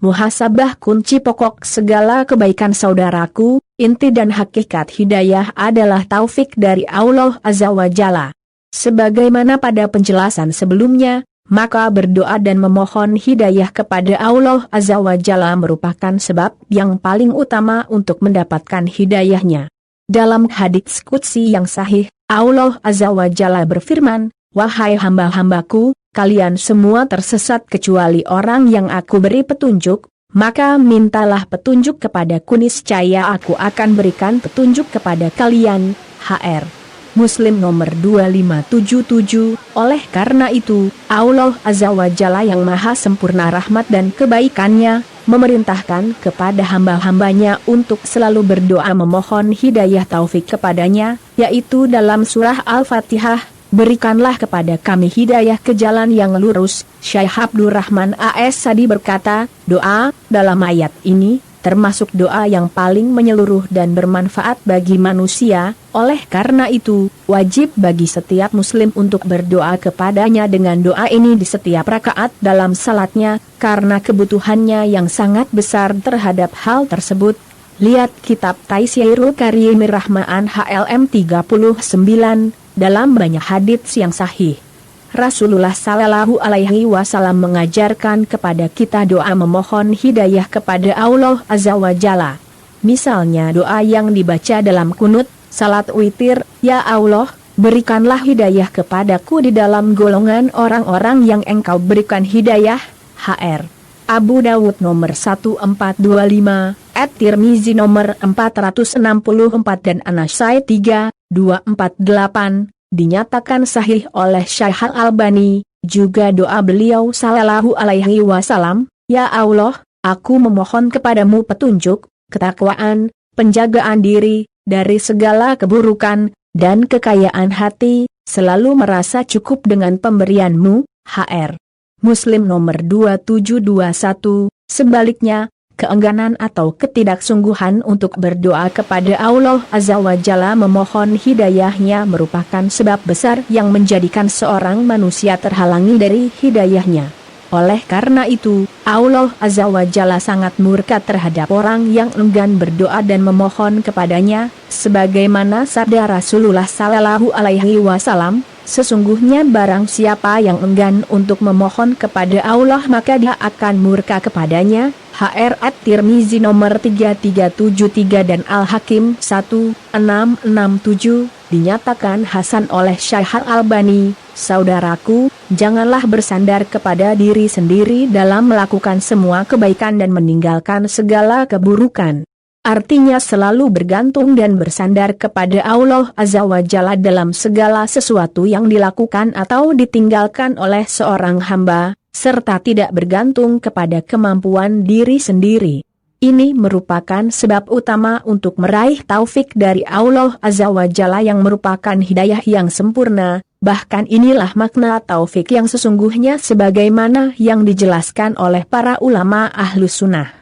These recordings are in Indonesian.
muhasabah kunci pokok segala kebaikan saudaraku, inti dan hakikat hidayah adalah taufik dari Allah Azza wa Jalla. Sebagaimana pada penjelasan sebelumnya, maka berdoa dan memohon hidayah kepada Allah Azza wa Jalla merupakan sebab yang paling utama untuk mendapatkan hidayahnya. Dalam hadits qudsi yang sahih, Allah Azza wa Jalla berfirman, "Wahai hamba-hambaku, kalian semua tersesat kecuali orang yang aku beri petunjuk, maka mintalah petunjuk kepadaku, niscaya aku akan berikan petunjuk kepada kalian." HR Muslim nomor 2577. Oleh karena itu, Allah Azza wa Jalla yang maha sempurna rahmat dan kebaikannya, memerintahkan kepada hamba-hambanya untuk selalu berdoa memohon hidayah taufik kepadanya, yaitu dalam surah Al-Fatihah, "Berikanlah kepada kami hidayah ke jalan yang lurus." Syekh Abdurrahman A.S. Sadi berkata, doa dalam ayat ini termasuk doa yang paling menyeluruh dan bermanfaat bagi manusia. Oleh karena itu, wajib bagi setiap muslim untuk berdoa kepadanya dengan doa ini di setiap rakaat dalam salatnya, karena kebutuhannya yang sangat besar terhadap hal tersebut. Lihat kitab Taisirul Karimir Rahmaan HLM 39, dalam banyak hadits yang sahih. Rasulullah Sallallahu Alaihi Wasallam mengajarkan kepada kita doa memohon hidayah kepada Allah Azza wa Jalla. Misalnya doa yang dibaca dalam kunut, salat witir, "Ya Allah, berikanlah hidayah kepadaku di dalam golongan orang-orang yang Engkau berikan hidayah." HR Abu Dawud nomor 1425, At-Tirmizi nomor 464 dan An-Nasai 3248. Dinyatakan sahih oleh Syekh Al-Albani, juga doa beliau Sallallahu Alaihi Wasallam, "Ya Allah, aku memohon kepadamu petunjuk, ketakwaan, penjagaan diri, dari segala keburukan, dan kekayaan hati, selalu merasa cukup dengan pemberianmu." HR Muslim nomor 2721. Sebaliknya, keengganan atau ketidaksungguhan untuk berdoa kepada Allah Azza wa Jalla memohon hidayahnya merupakan sebab besar yang menjadikan seorang manusia terhalangi dari hidayahnya. Oleh karena itu, Allah Azza wa Jalla sangat murka terhadap orang yang enggan berdoa dan memohon kepadanya, sebagaimana sabda Rasulullah Sallallahu Alaihi Wasallam, "Sesungguhnya barang siapa yang enggan untuk memohon kepada Allah maka Dia akan murka kepadanya." HR At-Tirmizi nomor 3373 dan Al-Hakim 1667. Dinyatakan hasan oleh Syekh Al-Albani, "Saudaraku, janganlah bersandar kepada diri sendiri dalam melakukan semua kebaikan dan meninggalkan segala keburukan." Artinya selalu bergantung dan bersandar kepada Allah Azza wa Jalla dalam segala sesuatu yang dilakukan atau ditinggalkan oleh seorang hamba, serta tidak bergantung kepada kemampuan diri sendiri. Ini merupakan sebab utama untuk meraih taufik dari Allah Azza wa Jalla yang merupakan hidayah yang sempurna. Bahkan inilah makna taufik yang sesungguhnya sebagaimana yang dijelaskan oleh para ulama Ahlus Sunnah.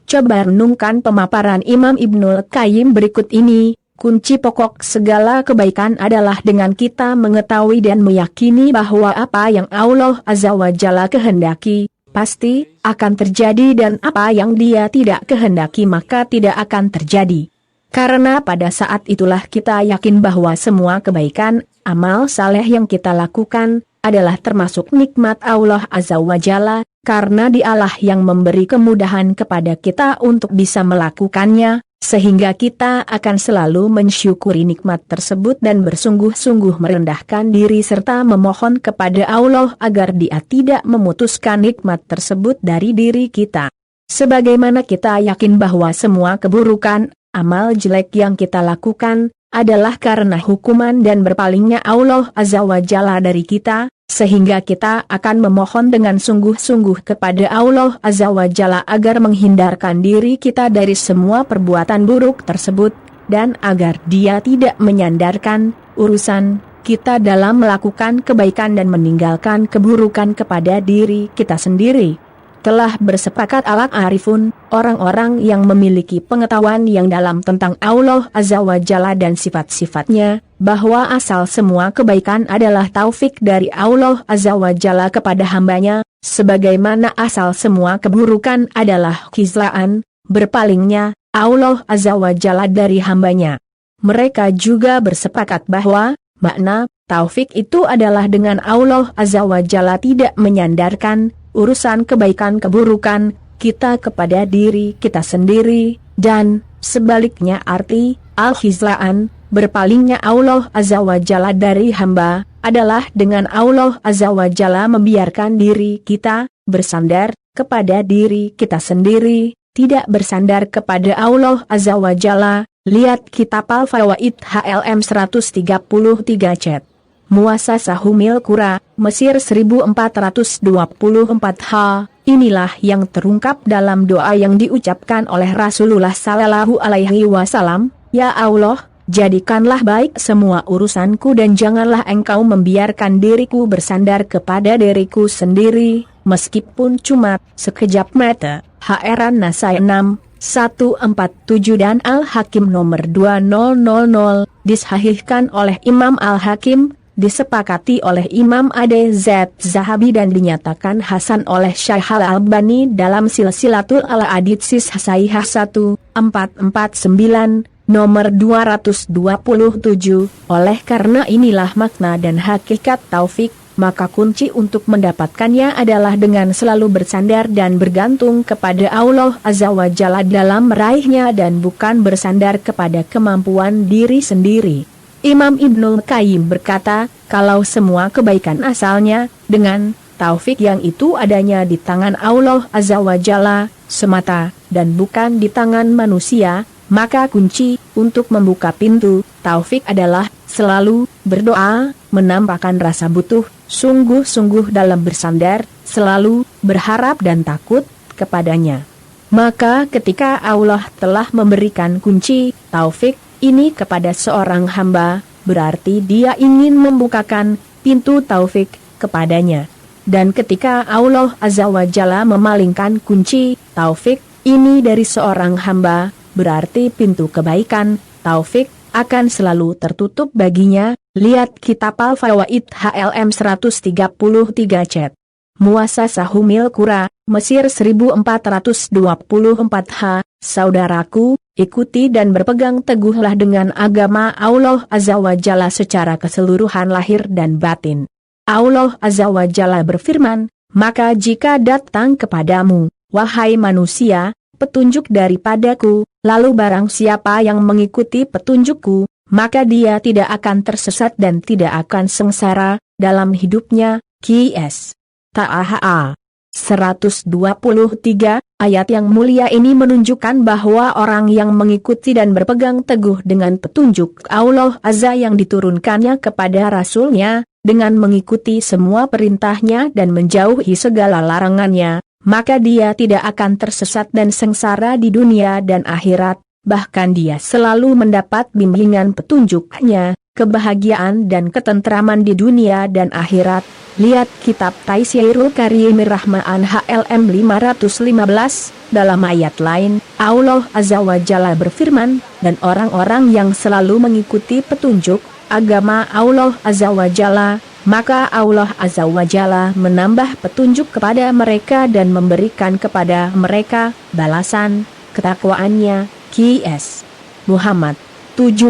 Coba renungkan pemaparan Imam Ibnul Qayyim berikut ini. Kunci pokok segala kebaikan adalah dengan kita mengetahui dan meyakini bahwa apa yang Allah Azza wa Jalla kehendaki, pasti akan terjadi, dan apa yang Dia tidak kehendaki maka tidak akan terjadi. Karena pada saat itulah kita yakin bahwa semua kebaikan, amal saleh yang kita lakukan, adalah termasuk nikmat Allah Azza wa Jalla, karena Dialah yang memberi kemudahan kepada kita untuk bisa melakukannya, sehingga kita akan selalu mensyukuri nikmat tersebut dan bersungguh-sungguh merendahkan diri serta memohon kepada Allah agar Dia tidak memutuskan nikmat tersebut dari diri kita. Sebagaimana kita yakin bahwa semua keburukan, amal jelek yang kita lakukan, adalah karena hukuman dan berpalingnya Allah Azza wa Jalla dari kita, sehingga kita akan memohon dengan sungguh-sungguh kepada Allah Azza wa Jalla agar menghindarkan diri kita dari semua perbuatan buruk tersebut, dan agar Dia tidak menyandarkan urusan kita dalam melakukan kebaikan dan meninggalkan keburukan kepada diri kita sendiri. Telah bersepakat al-arifun, orang-orang yang memiliki pengetahuan yang dalam tentang Allah Azza wa Jalla dan sifat-sifatnya, bahwa asal semua kebaikan adalah taufik dari Allah Azza wa Jalla kepada hambanya, sebagaimana asal semua keburukan adalah khizlaan, berpalingnya Allah Azza wa Jalla dari hambanya. Mereka juga bersepakat bahwa makna taufik itu adalah dengan Allah Azza wa Jalla tidak menyandarkan urusan kebaikan keburukan kita kepada diri kita sendiri, dan sebaliknya arti al-khizlaan, berpalingnya Allah Azza wa Jalla dari hamba, adalah dengan Allah Azza wa Jalla membiarkan diri kita bersandar kepada diri kita sendiri, tidak bersandar kepada Allah Azza wa Jalla. Lihat Kitab Al-Fawaid HLM 133 cet. Muasasah Ummul Qura, Mesir 1424 H. Inilah yang terungkap dalam doa yang diucapkan oleh Rasulullah Sallallahu Alaihi Wasallam. Ya Allah, jadikanlah baik semua urusanku dan janganlah engkau membiarkan diriku bersandar kepada diriku sendiri, meskipun cuma sekejap mata. HR Nasai 6, 147 dan Al-Hakim nomor 2000, disahihkan oleh Imam Al-Hakim, disepakati oleh Imam ADZ Zahabi dan dinyatakan hasan oleh Syekh Al-Albani dalam Silsilatul Al-Ahadits Sahihah 1449, nomor 227. Oleh karena inilah makna dan hakikat taufik, maka kunci untuk mendapatkannya adalah dengan selalu bersandar dan bergantung kepada Allah Azza wa Jalla dalam meraihnya dan bukan bersandar kepada kemampuan diri sendiri. Imam Ibnul Qayyim berkata, kalau semua kebaikan asalnya dengan taufik yang itu adanya di tangan Allah Azza wa Jalla semata dan bukan di tangan manusia, maka kunci untuk membuka pintu taufik adalah selalu berdoa, menampakkan rasa butuh sungguh-sungguh dalam bersandar, selalu berharap dan takut kepadanya. Maka ketika Allah telah memberikan kunci taufik ini kepada seorang hamba, berarti dia ingin membukakan pintu taufik kepadanya. Dan ketika Allah Azza wa Jalla memalingkan kunci taufik ini dari seorang hamba, berarti pintu kebaikan taufik akan selalu tertutup baginya. Lihat Kitab Al-Fawaid HLM 133 cet. Muasasah Ummul Qura, Mesir 1424 H. Saudaraku, ikuti dan berpegang teguhlah dengan agama Allah Azza wa Jalla secara keseluruhan lahir dan batin. Allah Azza wa Jalla berfirman, maka jika datang kepadamu, wahai manusia, petunjuk daripadaku, lalu barang siapa yang mengikuti petunjukku, maka dia tidak akan tersesat dan tidak akan sengsara dalam hidupnya. Qs. Taha 123, ayat yang mulia ini menunjukkan bahwa orang yang mengikuti dan berpegang teguh dengan petunjuk Allah Azza yang diturunkannya kepada Rasulnya, dengan mengikuti semua perintahnya dan menjauhi segala larangannya, maka dia tidak akan tersesat dan sengsara di dunia dan akhirat. Bahkan dia selalu mendapat bimbingan petunjuknya, kebahagiaan dan ketentraman di dunia dan akhirat. Lihat Kitab Taisirul Karimir Rahman HLM 515, dalam ayat lain, Allah Azza wa Jalla berfirman, dan orang-orang yang selalu mengikuti petunjuk agama Allah Azza wa Jalla, maka Allah Azza wa Jalla menambah petunjuk kepada mereka dan memberikan kepada mereka balasan ketakwaannya. Qs. Muhammad 17,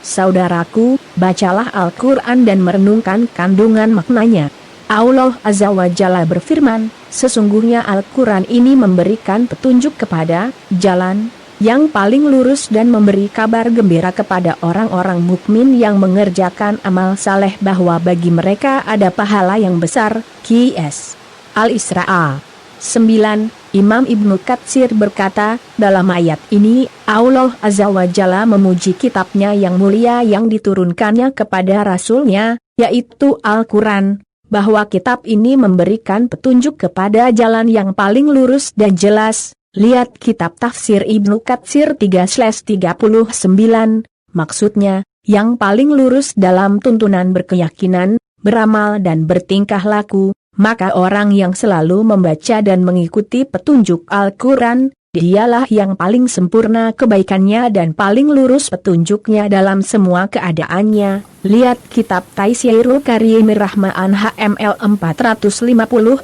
saudaraku, bacalah Al-Quran dan merenungkan kandungan maknanya. Allah Azza wa Jalla berfirman, sesungguhnya Al-Quran ini memberikan petunjuk kepada jalan yang paling lurus dan memberi kabar gembira kepada orang-orang mukmin yang mengerjakan amal saleh bahwa bagi mereka ada pahala yang besar. Qs. Al-Isra 9. Imam Ibnu Katsir berkata, dalam ayat ini, Allah Azza wa Jalla memuji kitabnya yang mulia yang diturunkannya kepada Rasulnya, yaitu Al-Quran, bahwa kitab ini memberikan petunjuk kepada jalan yang paling lurus dan jelas. Lihat Kitab Tafsir Ibnu Katsir 3/39, maksudnya, yang paling lurus dalam tuntunan berkeyakinan, beramal dan bertingkah laku. Maka orang yang selalu membaca dan mengikuti petunjuk Al-Quran, dialah yang paling sempurna kebaikannya dan paling lurus petunjuknya dalam semua keadaannya. Lihat Kitab Taisirul Karimir Rahman HML 454,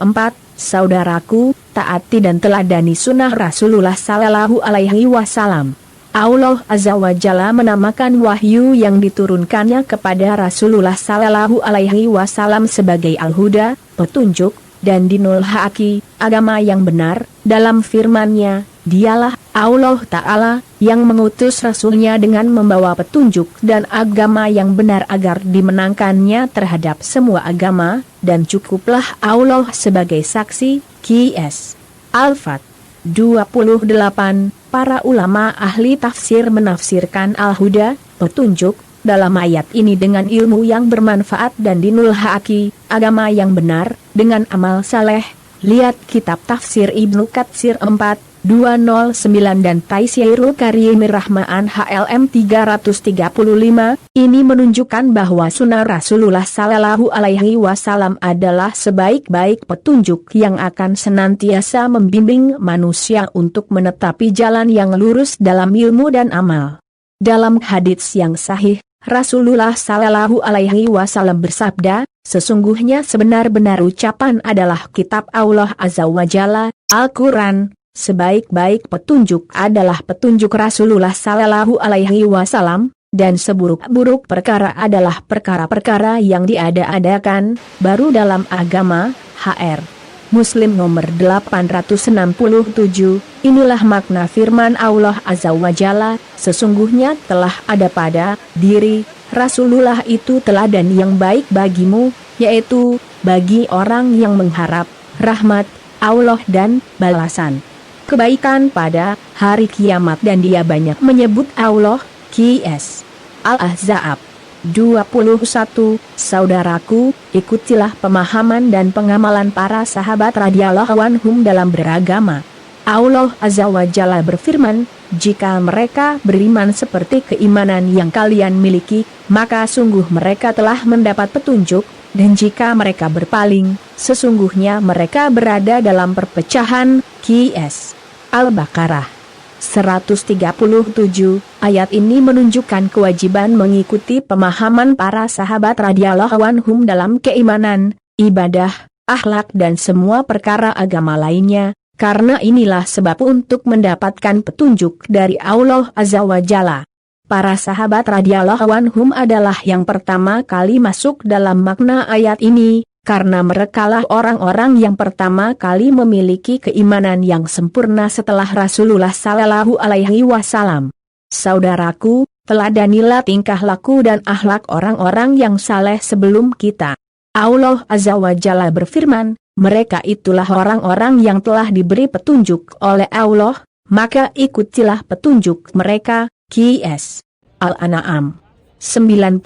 saudaraku, taati dan teladani sunnah Rasulullah Sallallahu Alaihi Wasallam. Allah Azza wa Jalla menamakan wahyu yang diturunkannya kepada Rasulullah Sallallahu Alaihi Wasallam sebagai Al-Huda, petunjuk, dan Dinul Haqi, agama yang benar. Dalam firman-Nya, Dialah Allah Ta'ala yang mengutus Rasulnya dengan membawa petunjuk dan agama yang benar agar dimenangkannya terhadap semua agama, dan cukuplah Allah sebagai saksi. Qs. Al-Fat. 28. Para ulama ahli tafsir menafsirkan Al-Huda, petunjuk, dalam ayat ini dengan ilmu yang bermanfaat dan Dinul Haqi, agama yang benar, dengan amal saleh. Lihat kitab tafsir Ibnu Katsir 4:209 dan Taisirul Karimir Rahman HLM 335. Ini menunjukkan bahwa sunnah Rasulullah Sallallahu Alaihi Wasallam adalah sebaik-baik petunjuk yang akan senantiasa membimbing manusia untuk menetapi jalan yang lurus dalam ilmu dan amal. Dalam hadits yang sahih, Rasulullah Sallallahu Alaihi Wasallam bersabda, sesungguhnya sebenar-benar ucapan adalah kitab Allah Azza wa Jalla, Al-Quran. Sebaik-baik petunjuk adalah petunjuk Rasulullah Sallallahu Alaihi Wasallam, dan seburuk-buruk perkara adalah perkara-perkara yang diada-adakan baru dalam agama. Hr. Muslim nomor 867. Inilah makna firman Allah Azza wa Jalla, sesungguhnya telah ada pada diri Rasulullah itu teladan yang baik bagimu, yaitu bagi orang yang mengharap rahmat Allah dan balasan kebaikan pada hari kiamat, dan dia banyak menyebut Allah. Qs. Al-Ahzab. 21. Saudaraku, ikutilah pemahaman dan pengamalan para sahabat radhiyallahu anhum dalam beragama. Allah Azza wa Jalla berfirman, jika mereka beriman seperti keimanan yang kalian miliki, maka sungguh mereka telah mendapat petunjuk, dan jika mereka berpaling, sesungguhnya mereka berada dalam perpecahan. Qs. Al-Baqarah 137. Ayat ini menunjukkan kewajiban mengikuti pemahaman para sahabat radhiyallahu anhum dalam keimanan, ibadah, akhlak dan semua perkara agama lainnya, karena inilah sebab untuk mendapatkan petunjuk dari Allah Azza wa Jalla. Para sahabat radhiyallahu anhum adalah yang pertama kali masuk dalam makna ayat ini, karena merekalah orang-orang yang pertama kali memiliki keimanan yang sempurna setelah Rasulullah Sallallahu Alaihi Wasallam. Saudaraku, teladanilah tingkah laku dan akhlak orang-orang yang saleh sebelum kita. Allah Azza wa Jalla berfirman, mereka itulah orang-orang yang telah diberi petunjuk oleh Allah, maka ikutilah petunjuk mereka. Qs. Al-An'am 90.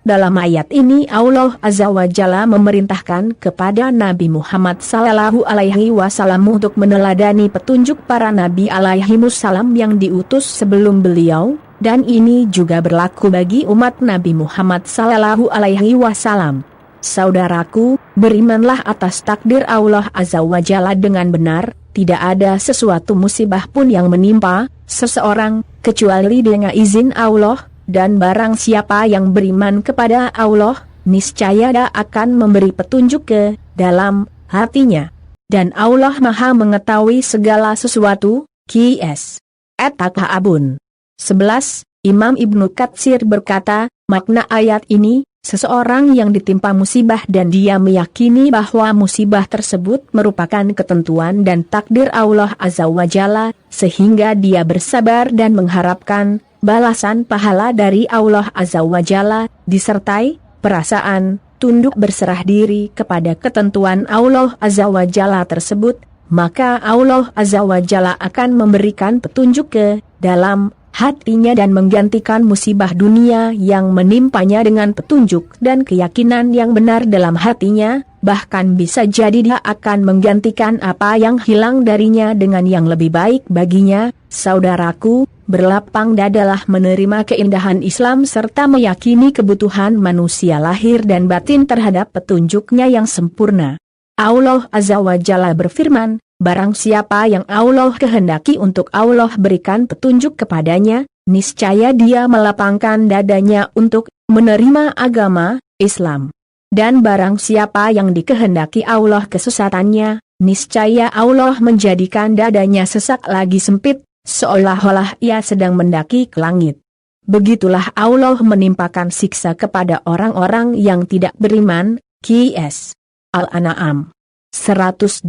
Dalam ayat ini Allah Azza wa Jalla memerintahkan kepada Nabi Muhammad Sallallahu Alaihi Wasallam untuk meneladani petunjuk para Nabi alaihimussalam yang diutus sebelum beliau, dan ini juga berlaku bagi umat Nabi Muhammad Sallallahu Alaihi Wasallam. Saudaraku, berimanlah atas takdir Allah Azza wa Jalla dengan benar, tidak ada sesuatu musibah pun yang menimpa seseorang, kecuali dengan izin Allah. Dan barang siapa yang beriman kepada Allah, niscaya dia akan memberi petunjuk ke dalam hatinya. Dan Allah Maha mengetahui segala sesuatu. Qs. At-Takabun 11. Imam Ibnu Katsir berkata, makna ayat ini, seseorang yang ditimpa musibah dan dia meyakini bahwa musibah tersebut merupakan ketentuan dan takdir Allah Azza wa Jalla, sehingga dia bersabar dan mengharapkan balasan pahala dari Allah Azza wa Jalla, disertai perasaan tunduk berserah diri kepada ketentuan Allah Azza wa Jalla tersebut, maka Allah Azza wa Jalla akan memberikan petunjuk ke dalam hatinya dan menggantikan musibah dunia yang menimpanya dengan petunjuk dan keyakinan yang benar dalam hatinya, bahkan bisa jadi dia akan menggantikan apa yang hilang darinya dengan yang lebih baik baginya. Saudaraku, berlapang dadalah menerima keindahan Islam serta meyakini kebutuhan manusia lahir dan batin terhadap petunjuknya yang sempurna. Allah Azza wa Jalla berfirman, barang siapa yang Allah kehendaki untuk Allah berikan petunjuk kepadanya, niscaya dia melapangkan dadanya untuk menerima agama Islam. Dan barang siapa yang dikehendaki Allah kesesatannya, niscaya Allah menjadikan dadanya sesak lagi sempit, seolah-olah ia sedang mendaki ke langit. Begitulah Allah menimpakan siksa kepada orang-orang yang tidak beriman. Qs. Al-An'am 125.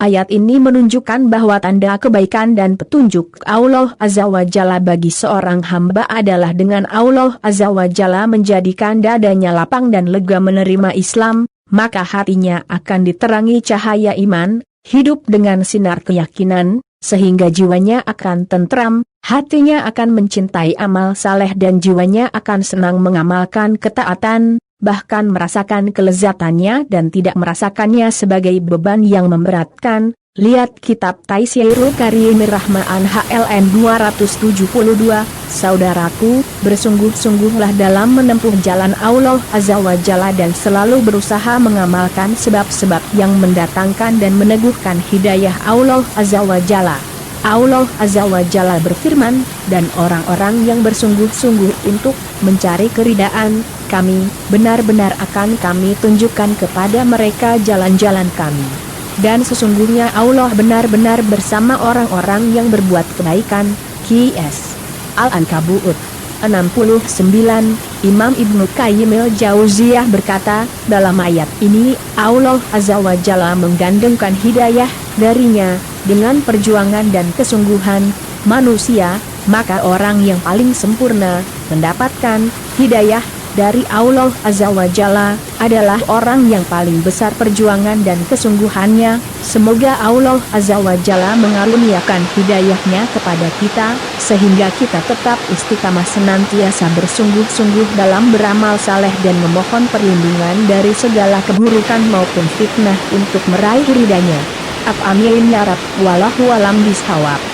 Ayat ini menunjukkan bahwa tanda kebaikan dan petunjuk Allah Azza wa Jalla bagi seorang hamba adalah dengan Allah Azza wa Jalla menjadikan dadanya lapang dan lega menerima Islam, maka hatinya akan diterangi cahaya iman, hidup dengan sinar keyakinan, sehingga jiwanya akan tentram, hatinya akan mencintai amal saleh dan jiwanya akan senang mengamalkan ketaatan, bahkan merasakan kelezatannya dan tidak merasakannya sebagai beban yang memberatkan. Lihat kitab Taisirul Karimir Rahmaan HLN 272. Saudaraku, bersungguh-sungguhlah dalam menempuh jalan Allah Azza wa Jalla dan selalu berusaha mengamalkan sebab-sebab yang mendatangkan dan meneguhkan hidayah Allah Azza wa Jalla. Allah Azza wa Jalla berfirman, dan orang-orang yang bersungguh-sungguh untuk mencari keridaan kami, benar-benar akan kami tunjukkan kepada mereka jalan-jalan kami. Dan sesungguhnya Allah benar-benar bersama orang-orang yang berbuat kebaikan. Qs. Al-Ankabut 69. Imam Ibnu Qayyim al-Jauziyah berkata, dalam ayat ini, Allah Azza wa Jalla menggandengkan hidayah darinya dengan perjuangan dan kesungguhan manusia, maka orang yang paling sempurna mendapatkan hidayah dari Allah Azza wa Jalla adalah orang yang paling besar perjuangan dan kesungguhannya. Semoga Allah Azza wa Jalla mengaruniakan hidayahnya kepada kita, sehingga kita tetap istiqamah senantiasa bersungguh-sungguh dalam beramal saleh dan memohon perlindungan dari segala keburukan maupun fitnah untuk meraih ridhanya. Amin ya Rabb. Wallahu a'lam bishawab.